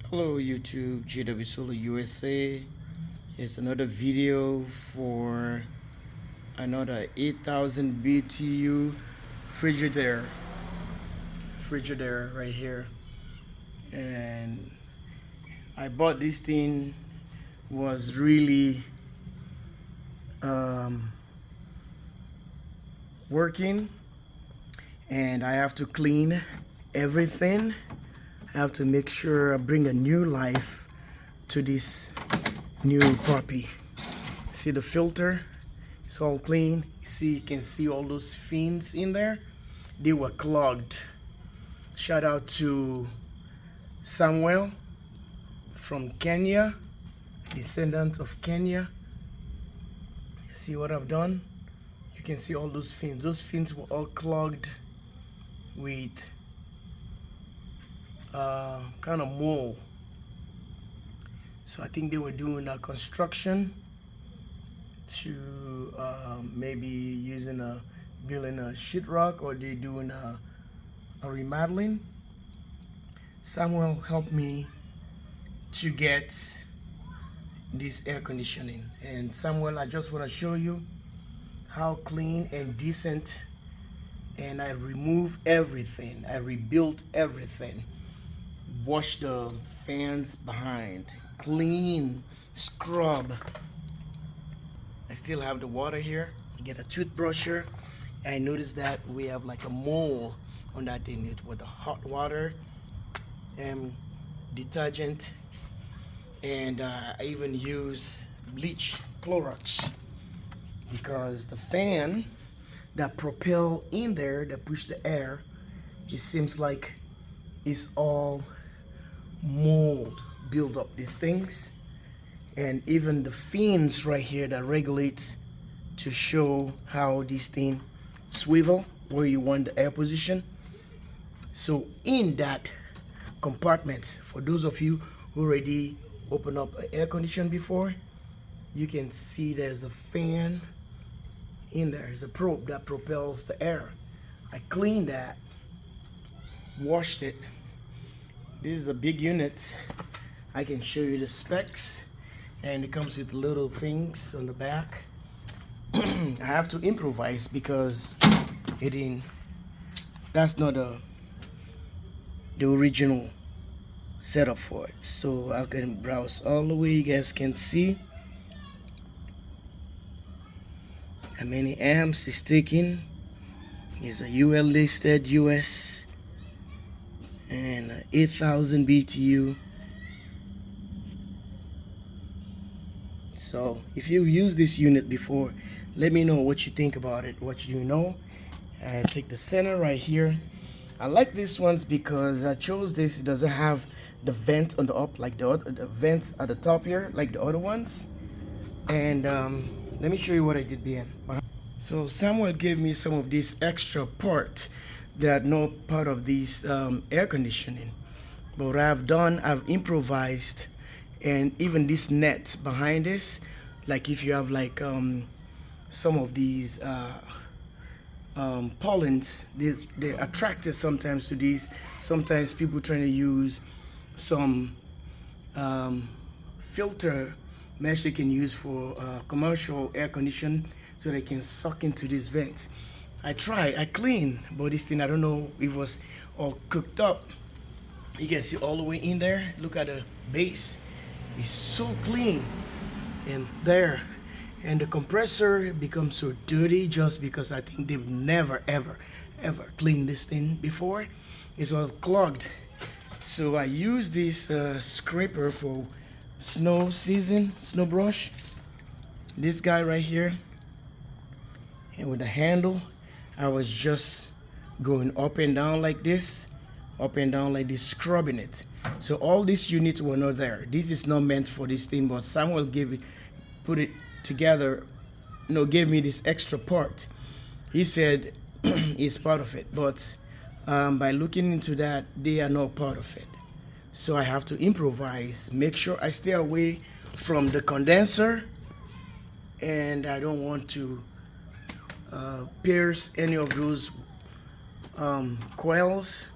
Hello YouTube, JW Solo USA. Here's another video for another 8000 BTU Frigidaire. Frigidaire right here. And I bought this thing, was really working, and I have to clean everything. I have to make sure I bring a new life to this new puppy. See the filter? It's all clean. See, you can see all those fins in there. They were clogged. Shout out to Samuel from Kenya, descendant of Kenya. See what I've done? You can see all those fins. Those fins were all clogged with kind of mold. So I think they were doing a construction to maybe using building a sheetrock, or they doing a remodeling. Samuel helped me to get this air conditioning, and Samuel, I just want to show you how clean and decent, and I removed everything, I rebuilt everything, washed the fans behind, clean, scrub. I still have the water here. Get a toothbrush here. I noticed that we have like a mole on that thing with the hot water and detergent, and I even use bleach, Clorox, because the fan that propel in there, that push the air, it seems like it's all mold build up these things. And even the fins right here that regulates to show how this thing swivel where you want the air position. So in that compartment, for those of you who already opened up an air conditioner before, you can see there's a fan in there. There's a probe that propels the air. I cleaned that, washed it. This is a big unit. I can show you the specs, and it comes with little things on the back. I have to improvise because that's not the original setup for it. So I can browse all the way. You guys can see how many amps it's taking. It's a UL listed US and 8000 BTU. So if you used this unit before, let me know what you think about it, what you know. I take the center right here. I like these ones because I chose this. It doesn't have the vent on the up like the vents at the top here like the other ones. And let me show you what I did behind. So Samuel gave me some of these extra parts that are not part of these air conditioning. But what I've done, I've improvised. And even this net behind this, like if you have like some of these pollens, they're attracted sometimes to these. Sometimes people trying to use some filter mesh they can use for commercial air conditioning, so they can suck into these vents. I cleaned, but this thing, I don't know if it was all cooked up. You can see all the way in there. Look at the base. It's so clean in there, and the compressor becomes so dirty just because I think they've never ever cleaned this thing before. It's all clogged. So I use this scraper for snow season, snow brush, this guy right here, and with the handle I was just going up and down like this, scrubbing it. So all these units were not there. This is not meant for this thing, but Samuel put it together, gave me this extra part. He said it's part of it, but by looking into that, they are not part of it. So I have to improvise, make sure I stay away from the condenser, and I don't want to pierce any of those coils.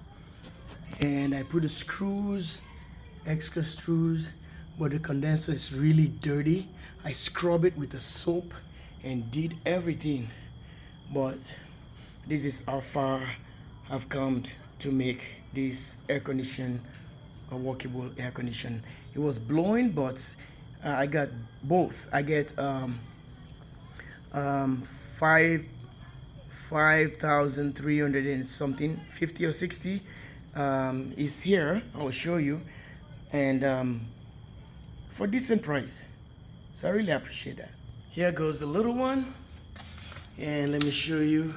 And I put the screws extra screws, but the condenser is really dirty. I scrub it with a soap and did everything, but this is how far I've come to make this air condition a workable air condition. It was blowing, but I got both. I get 5,300 and something, 50 or 60 is here. I will show you, and for decent price. So I really appreciate that. Here goes the little one, and let me show you.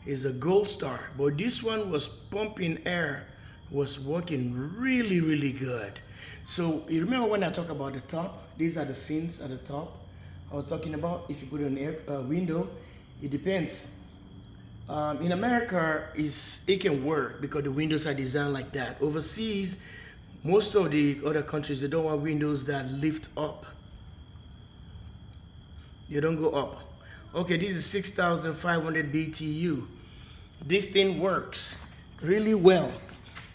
Is a Gold Star, but this one was pumping air, was working really good. So you remember when I talk about the top, these are the fins at the top I was talking about. If you put it on air window, it depends. In America, it can work because the windows are designed like that. Overseas, most of the other countries, they don't want windows that lift up. They don't go up. Okay, this is 6,500 BTU. This thing works really well,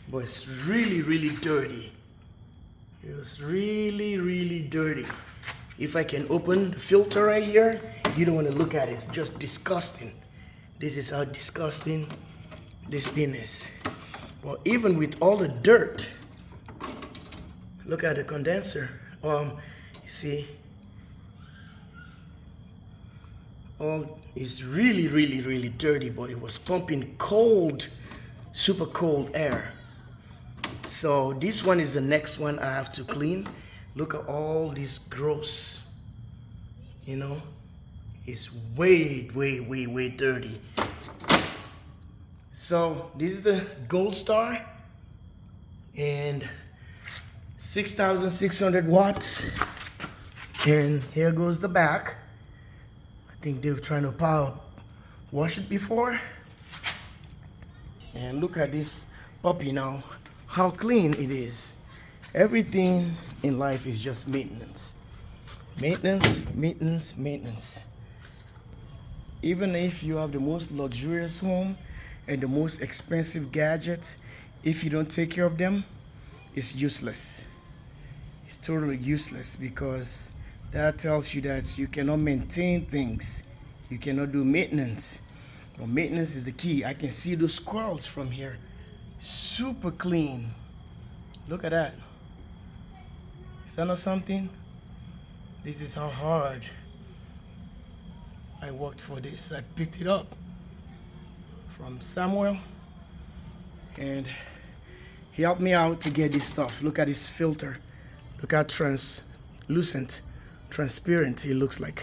but it's really dirty. It's really dirty. If I can open the filter right here, you don't want to look at it. It's just disgusting. This is how disgusting this thing is. Well, even with all the dirt, look at the condenser. You see, all is really dirty, but it was pumping cold, super cold air. So this one is the next one I have to clean. Look at all this gross, you know, it's way dirty. So this is the Gold Star, and 6,600 watts. And here goes the back. I think they were trying to power wash it before. And look at this puppy now, how clean it is. Everything in life is just maintenance. Maintenance. Even if you have the most luxurious home and the most expensive gadgets, if you don't take care of them, it's useless. It's totally useless, because that tells you that you cannot maintain things. You cannot do maintenance. Well, maintenance is the key. I can see those squirrels from here. Super clean. Look at that. Is that not something? This is how hard I worked for this. I picked it up from Samuel, and he helped me out to get this stuff. Look at this filter. Look how transparent it looks like.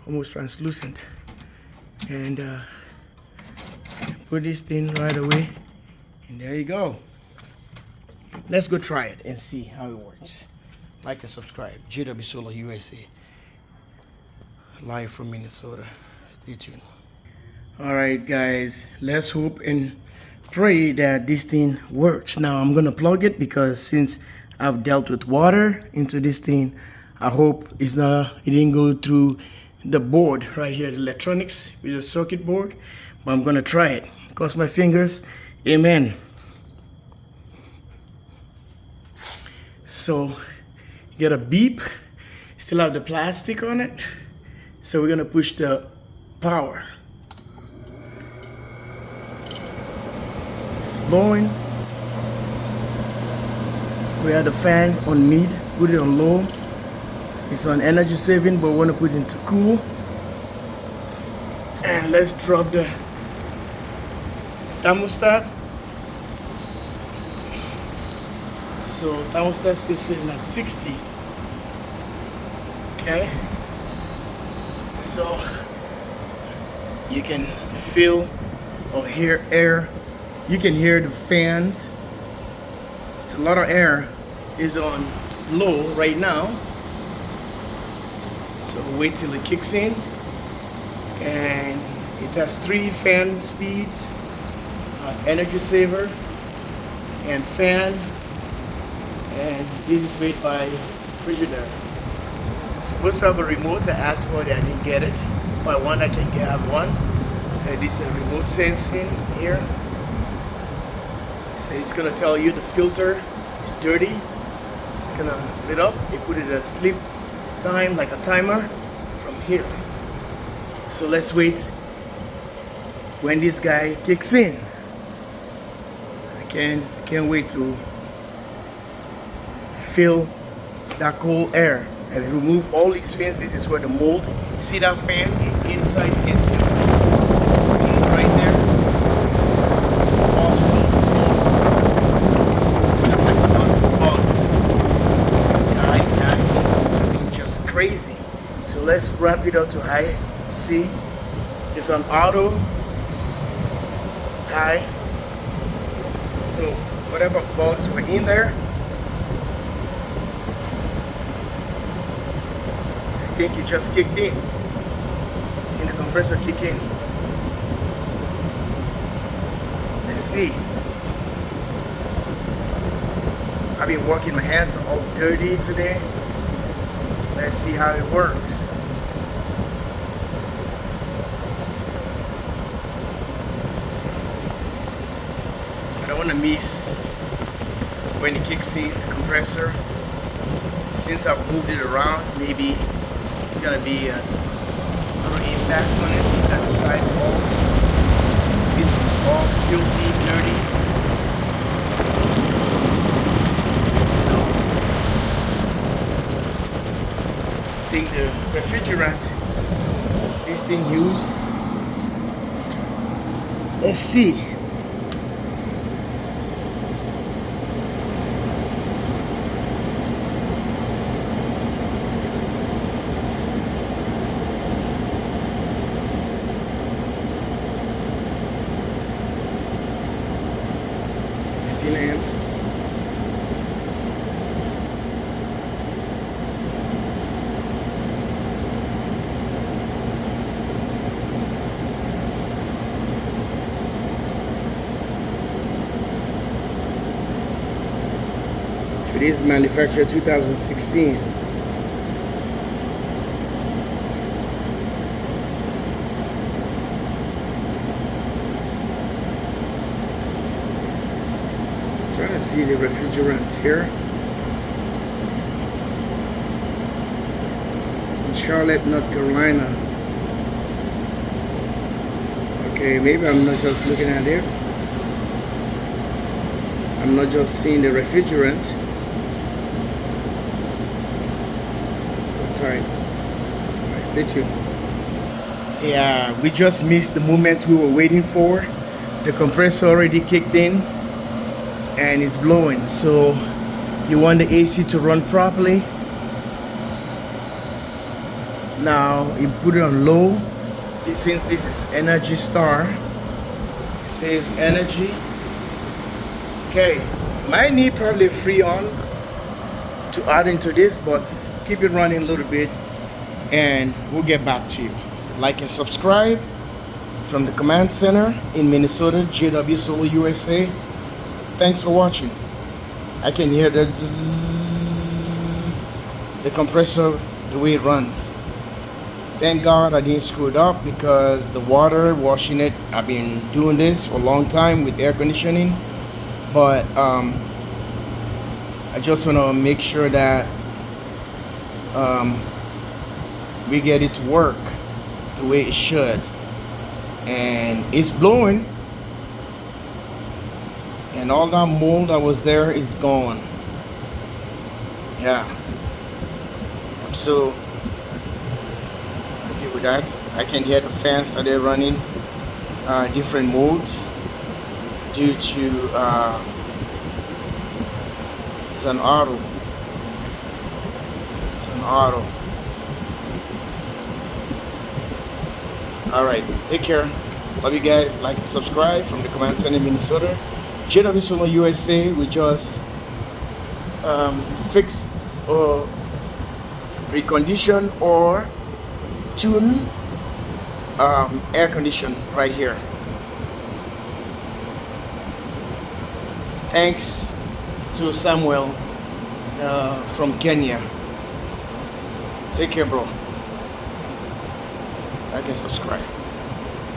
Almost translucent. And put this thing right away, and there you go. Let's go try it and see how it works. Like and subscribe. JW Solar USA, live from Minnesota. Stay tuned. All right, guys, let's hope and pray that this thing works. Now I'm gonna plug it, because since I've dealt with water into this thing, I hope it didn't go through the board right here, the electronics with the circuit board. But I'm gonna try it. Cross my fingers. Amen. So you get a beep, still have the plastic on it. So we're gonna push the power. It's blowing. We have the fan on mid, put it on low. It's on energy saving, but we want to put it into cool. And let's drop the thermostat. So thermostat still sitting at 60. Okay. So you can feel or hear air. You can hear the fans. It's a lot of air is on low right now. So wait till it kicks in. And it has 3 fan speeds, energy saver and fan. And this is made by Frigidaire. Supposed to have a remote. I asked for it, I didn't get it. If I want, I can have one. This is a remote sensing here. So it's gonna tell you the filter is dirty. It's gonna lit up. They put it a sleep time, like a timer from here. So let's wait when this guy kicks in. I can't wait to feel that cold air and remove all these fans. This is where the mold. See that fan inside the AC right there? So all's full of mold, just like a lot of bugs. I something just crazy. So let's ramp it up to high. See, it's on auto high. So whatever bugs were in there, I think it just kicked in. And the compressor kicked in. Let's see. I've been working, my hands are all dirty today. Let's see how it works. I don't want to miss when it kicks in, the compressor. Since I've moved it around, maybe it's gonna be a little impact on it. Look at the side walls. This is all filthy, dirty. You know, I think the refrigerant this thing used. Let's see. Amp. So this is manufactured 2016. Trying to see the refrigerant here. In Charlotte, North Carolina. Okay, maybe I'm not just looking at it. I'm not just seeing the refrigerant. Alright, stay tuned. Yeah, we just missed the moment we were waiting for. The compressor already kicked in and it's blowing, so you want the AC to run properly. Now you put it on low. Since this is Energy Star, it saves energy. Okay, might need probably Freon to add into this, but keep it running a little bit and we'll get back to you. Like and subscribe from the command center in Minnesota, JW Solar USA. Thanks for watching. I can hear the zzz, the compressor, the way it runs. Thank God I didn't screw it up because the water washing it, I've been doing this for a long time with air conditioning, but I just want to make sure that we get it to work the way it should. And it's blowing. And all that mold that was there is gone. Yeah, I'm so happy with that. I can hear the fans that they're running different modes due to it's an auto. It's an auto. All right, take care. Love you guys. Like and subscribe from the command center in Minnesota. JW Solar USA, we just fix or recondition or tune air condition right here. Thanks to Samuel from Kenya. Take care, bro. Like and subscribe.